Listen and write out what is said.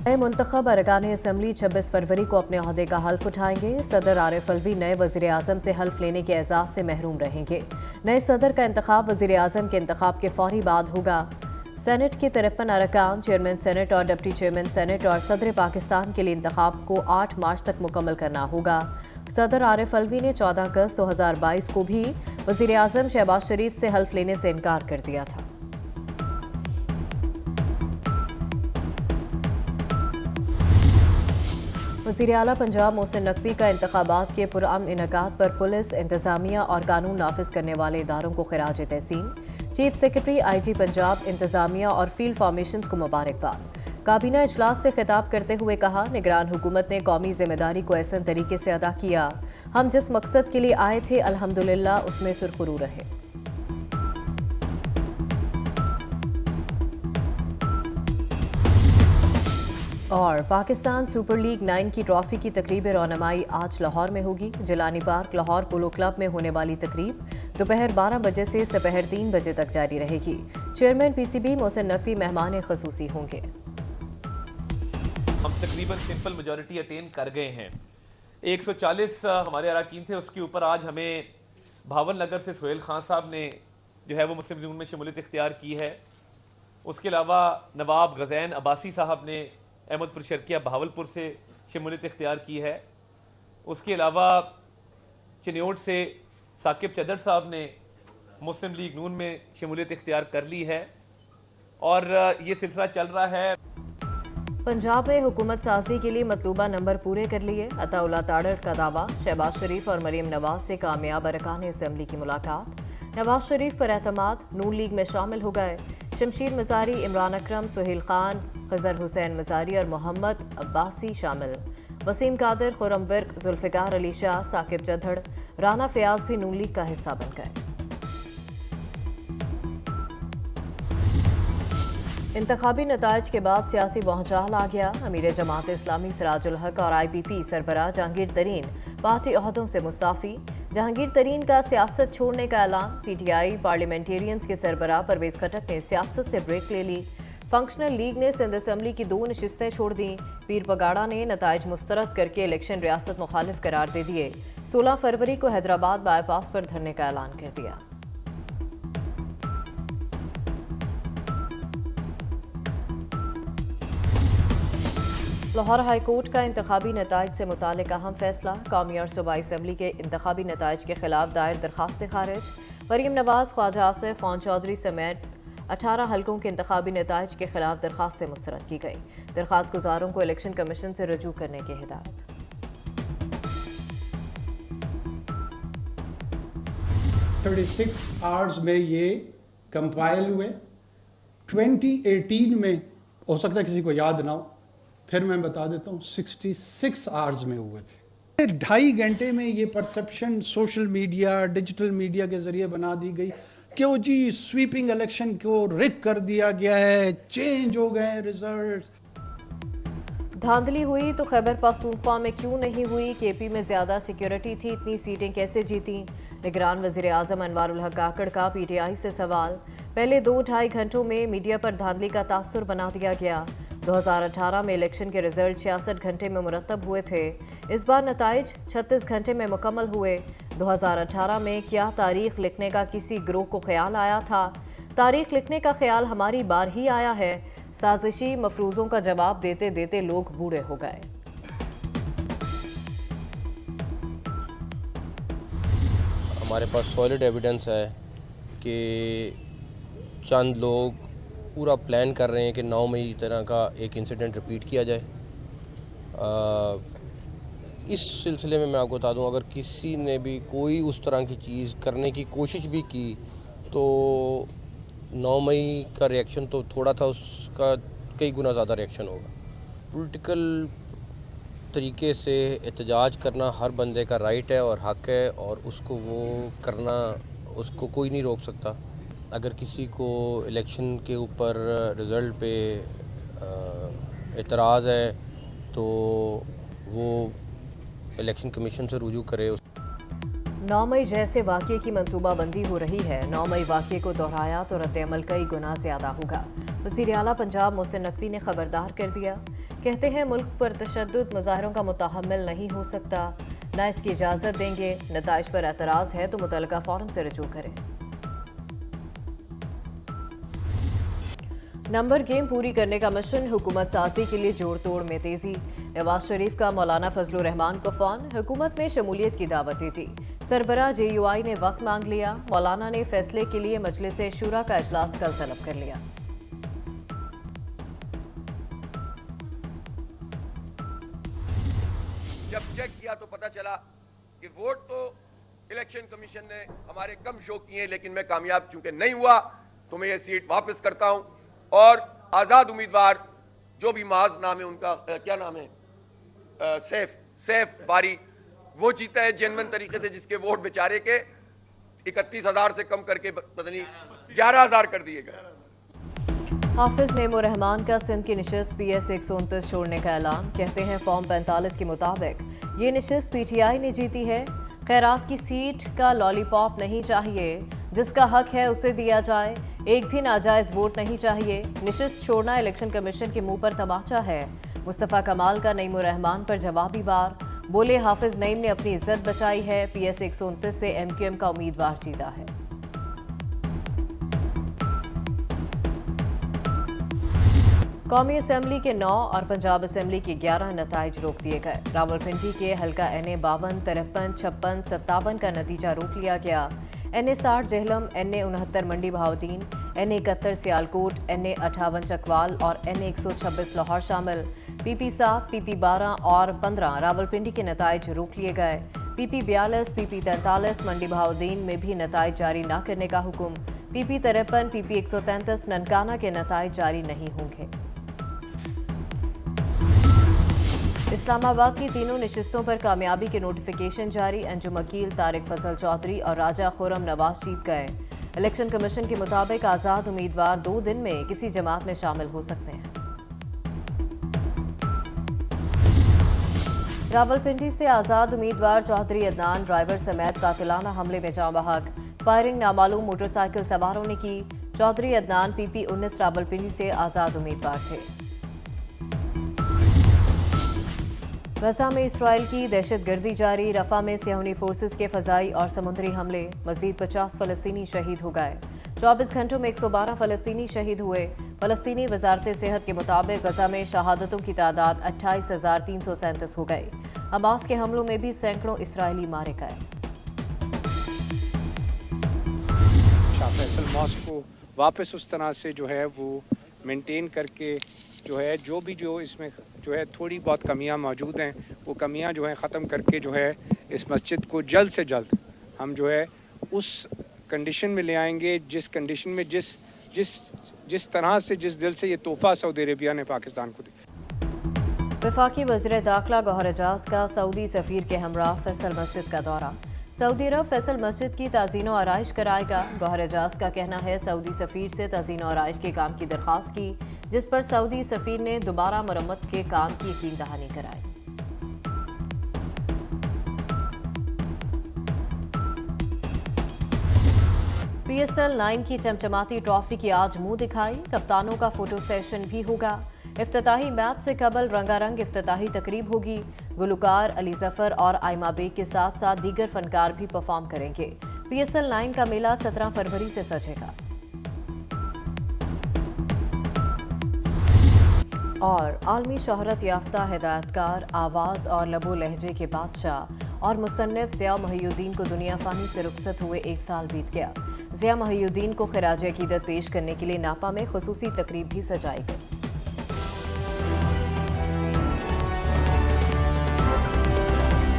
नए मुंतखब अरकान असम्बली 26 फरवरी को अपने ओहदे का हल्फ उठाएंगे। सदर आरिफ अलवी नए वज़ीर आज़म से हल्फ लेने के एजाज़ से महरूम रहेंगे। नए सदर का इंतखाब वज़ीर आज़म के इंतखाब के फौरी बाद होगा। सेनेट के 53 अरकान, चेयरमैन सेनेट और डिप्टी चेयरमैन सेनेट और सदर पाकिस्तान के लिए इंतखाब को 8 मार्च तक मुकम्मल करना होगा। सदर आरिफ अलवी ने 14 अगस्त 2022 को भी वज़ीर आज़म शहबाज शरीफ से हल्फ लेने से इनकार कर दिया था। वज़ीर आला पंजाब मोहसिन नकवी का इंतखाबात के पुरअमन इनेकाद पर पुलिस, इंतजामिया और कानून नाफिज करने वाले इदारों को खिराज तहसीन। चीफ सेक्रेटरी IG पंजाब, इंतजामिया और फील्ड फॉर्मेशन को मुबारकबाद। काबीना इजलास से खिताब करते हुए कहा, निगरान हुकूमत ने कौमी जिम्मेदारी को ऐसे तरीके से अदा किया। हम जिस मकसद के लिए आए थे अल्हम्दुलिल्लाह उसमें सुरखरू रहे। और पाकिस्तान सुपर लीग 9 की ट्रॉफी की तकरीब रौनमाई आज लाहौर में होगी। जिलानी पार्क लाहौर पोलो क्लब में होने वाली तकरीब दोपहर 12 बजे से दोपहर 3 बजे तक जारी रहेगी। चेयरमैन PCB मोहसिन नकवी मेहमान खसूसी होंगे। हम तकरीबन सिंपल मेजॉरिटी अटेन कर गए हैं। 140 हमारे अरकान थे, उसके ऊपर आज हमें भावल नगर से सोहेल खान साहब ने जो है वो मुस्लिम लीग में शमूलियत इख्तियार की है। उसके अलावा नवाब गज़ैन अब्बासी साहब ने अहमदपुर शर्किया बहावलपुर से शमूलियत इख्तियार की है। उसके अलावा चिन्योट से साकिब चदर साहब ने मुस्लिम लीग नून में शमूलियत इख्तियार कर ली है और ये सिलसिला चल रहा है। पंजाब में हुकूमत साजी के लिए मतलूबा नंबर पूरे कर लिए। अताउल्लाह ताड़र का दावा। शहबाज शरीफ और मरीम नवाज से कामयाब अरकान असम्बली की मुलाकात। नवाज शरीफ पर एतमाद, नून लीग में शामिल हो गए। शमशीर मज़ारी, इमरान अकरम, सुहेल खान, खजर हुसैन मज़ारी और मोहम्मद अब्बासी शामिल। वसीम कादर, खुरम विर्क, जुल्फ़िकार अली शाह, साकिब चद्धड़, राना फयाज भी नून लीग का हिस्सा बन गए। इंतखाबी नताइज के बाद सियासी भौचाल आ गया। अमीर जमात इस्लामी सिराजुल हक और IPP सरबराह जहांगीर तरीन पार्टी ओहदों से मुस्ताफ़ी। जहांगीर तरीन का सियासत छोड़ने का ऐलान। PTI पार्लियामेंटेरियंस के सरबराह परवेज़ खटक ने सियासत से ब्रेक ले ली। फंक्शनल लीग ने सिंध असम्बली की 2 नशिस्तें छोड़ दी। पीर पगाड़ा ने नताइज मुस्तरद करके इलेक्शन रियासत मुखालिफ करार दे दिए। 16 फरवरी को हैदराबाद बाईपास पर धरने का ऐलान कर दिया। लाहौर हाई कोर्ट का इंतखाबी नताइज से मुतालिक अहम फैसला। कौमी और सूबाई असम्बली के इंतखाबी नताइज के खिलाफ दायर दरखास्तें खारिज। मरीम नवाज, ख्वाजा आसिफ, फ़ौन चौधरी समेत 18 हल्कों के इंतखाबी नताइज के खिलाफ दरखास्तें मुस्तरद की गई। दरखास्त गुजारों को इलेक्शन कमीशन से रजू करने की हिदायत। 36 आवर्स में ये कंपाइल हुए। 2018 में हो सकता है किसी को याद ना हो, फिर मैं बता देता हूँ, 66 आवर्स में हुए थे। 2.5 घंटे में ये perception social media, digital media के जरिए बना दी गई। क्यों जी, स्वीपिंग इलेक्शन को रिक कर दिया गया है, चेंज हो गए रिजल्ट। धांधली हुई तो खैबर पख्तूनख्वा में क्यों नहीं हुई? KP में ज्यादा सिक्योरिटी थी, इतनी सीटें कैसे जीती? निगरान वज़ीर आज़म अनवारुल हक काकड़ का PTI से सवाल। पहले 2-2.5 घंटों में मीडिया पर धांधली का तासुर बना दिया गया। 2018 में इलेक्शन के रिजल्ट 66 घंटे में मुरतब हुए थे। इस बार नताइज 36 घंटे में मुकम्मल हुए। 2018 में क्या तारीख लिखने का किसी ग्रोह को ख्याल आया था? तारीख लिखने का ख्याल हमारी बार ही आया है। साजिशी मफरूज़ों का जवाब देते देते लोग बूढ़े हो गए। हमारे पास सॉलिड एविडेंस है कि चंद लोग पूरा प्लान कर रहे हैं कि 9 मई तरह का एक इंसिडेंट रिपीट किया जाए। इस सिलसिले में मैं आपको बता दूं, अगर किसी ने भी कोई उस तरह की चीज़ करने की कोशिश भी की तो 9 मई का रिएक्शन तो थोड़ा था, उसका कई गुना ज़्यादा रिएक्शन होगा। पॉलिटिकल तरीके से एहतजाज करना हर बंदे का राइट है और हक है, और उसको वो करना, उसको कोई नहीं रोक सकता। अगर किसी को इलेक्शन के ऊपर रिज़ल्ट पे एतराज़ है तो वो इलेक्शन कमीशन से रुजू करे। 9 मई जैसे वाक़े की मंसूबाबंदी हो रही है। 9 मई वाक़े को दोहराया तो रद्द-ए-अमल कई गुना ज़्यादा होगा। वज़ीर आला पंजाब मोहसिन नकवी ने खबरदार कर दिया। कहते हैं मुल्क पर तशद्दुद मुजाहरों का मुतहम्मिल नहीं हो सकता, न इसकी इजाज़त देंगे। नताइज पर एतराज़ है तो मुतल्लिका फौरन से रजू करें। नंबर गेम पूरी करने का मिशन, हुकूमत साजी के लिए जोड़ तोड़ में तेजी। नवाज शरीफ का मौलाना फजलुर रहमान को फोन, हुकूमत में शमूलियत की दावत दी थी। सरबरा JUI ने वक्त मांग लिया। मौलाना ने फैसले के लिए मजलिस शूरा का इजलास कल तलब कर लिया। जब चेक किया तो पता चला कि वोट तो इलेक्शन कमीशन ने हमारे कम शो किए, लेकिन मैं कामयाब चूंकि नहीं हुआ तो मैं ये सीट वापस करता हूं और आजाद उम्मीदवार जो भी माज नाम है उनका, क्या नाम है, सैफ बारी, वो जीता है जेन्युइन तरीके से, जिसके वोट बेचारे के 31,000 से कम करके पता नहीं 11,000 कर दिए गए। हाफिज नेमो रहमान का सिंध की निशिस्त PS 129 छोड़ने का ऐलान। कहते हैं फॉर्म 45 के मुताबिक ये निशिस्त PTI ने जीती है। खैरात की सीट का लॉलीपॉप नहीं चाहिए, जिसका हक है उसे दिया जाए। एक भी नाजायज वोट नहीं चाहिए। निशिस्त छोड़ना इलेक्शन कमीशन के मुंह पर तमाचा है। मुस्तफ़ा कमाल का नईमुर रहमान पर जवाबी वार, बोले हाफिज नईम ने अपनी इज्जत बचाई है। PS 129 से MQM का उम्मीदवार जीता है। कौमी असम्बली के 9 और पंजाब असम्बली के 11 नताइज रोक दिए गए। रावलपिंडी के हल्का NA 52, 53, 56, 57 का नतीजा रोक लिया गया। NA 60 जेहलम, NA 69 मंडी बहाउद्दीन, NA 71 सियालकोट, NA 58 चकवाल और NA 126 लाहौर शामिल। PP 7, PP 12 और 15 रावलपिंडी के नताइज रोक लिए गए। PP 42, PP 43 मंडी बहाउद्दीन में भी नताइज जारी न करने का हुक्म। PP 53, PP 133 ननकाना के नताइज जारी नहीं होंगे। इस्लामाबाद की तीनों नशिस्तों पर कामयाबी के नोटिफिकेशन जारी। अंजुम वकील, तारिक फजल चौधरी और राजा खुरम नवाज जीत गए। इलेक्शन कमीशन के मुताबिक आज़ाद उम्मीदवार 2 दिन में किसी जमात में शामिल हो सकते हैं। रावलपिंडी से आज़ाद उम्मीदवार चौधरी अदनान ड्राइवर समेत कातिलाना हमले में जाँ बहक। फायरिंग नामालूम मोटरसाइकिल सवारों ने की। चौधरी अदनान PP 19 रावलपिंडी से आज़ाद उम्मीदवार थे। गजा में इसराइल की दहशतगर्दी जारी। रफा में सियाहुनी फोर्सेस के फजाई और समुद्री हमले। मजीद 50 फ़लस्तीनी शहीद हो गए। 24 घंटों में 112 फ़लस्तीनी शहीद हुए। फ़लस्तीनी वजारत सेहत के मुताबिक गजा में शहादतों की तादाद 28,337 हो गई। हमास के हमलों में भी सैकड़ों इसराइली मारे गए। शाह फैसल मॉस्क को वापस उस तरह से जो है वो मेंटेन करके जो इसमें जो है थोड़ी बहुत कमियां मौजूद हैं, वो कमियां जो है ख़त्म करके जो है इस मस्जिद को जल्द से जल्द हम जो है उस कंडीशन में ले आएंगे जिस कंडीशन में जिस तरह से जिस दिल से ये तोहफ़ा सऊदी अरेबिया ने पाकिस्तान को दिया। वफाकी वज़ीर दाखिला गौहर एजाज का सऊदी सफ़ीर के हमरा फैसल मस्जिद का दौरा। सऊदी अरब फैसल मस्जिद की ताज़ीन और आराइश कराएगा। गौहर एजाज का कहना है सऊदी सफ़ीर से ताज़ीन और आराइश के काम की दरख्वास्त की, जिस पर सऊदी सफ़ीर ने दोबारा मरम्मत के काम की यकीन दहानी कराई। PSL 9 की चमचमाती ट्रॉफी की आज मुंह दिखाई। कप्तानों का फोटो सेशन भी होगा। इफ्तिताही मैच से कबल रंगारंग इफ्तिताही तकरीब होगी। गुलकार अली जफर और आयमा बेग के साथ साथ दीगर फनकार भी परफॉर्म करेंगे। PSL 9 का मेला 17 फरवरी से सजेगा। और आलमी शोहरत याफ्ता हिदायतकार, आवाज़ और लबो लहजे के बादशाह और मुसन्निफ ज़िया मोहिउद्दीन को दुनिया फ़ानी से रुखसत हुए 1 साल बीत गया। ज़िया मोहिउद्दीन को खिराज अकीदत पेश करने के लिए नापा में खुसूसी तकरीब भी सजाई गई।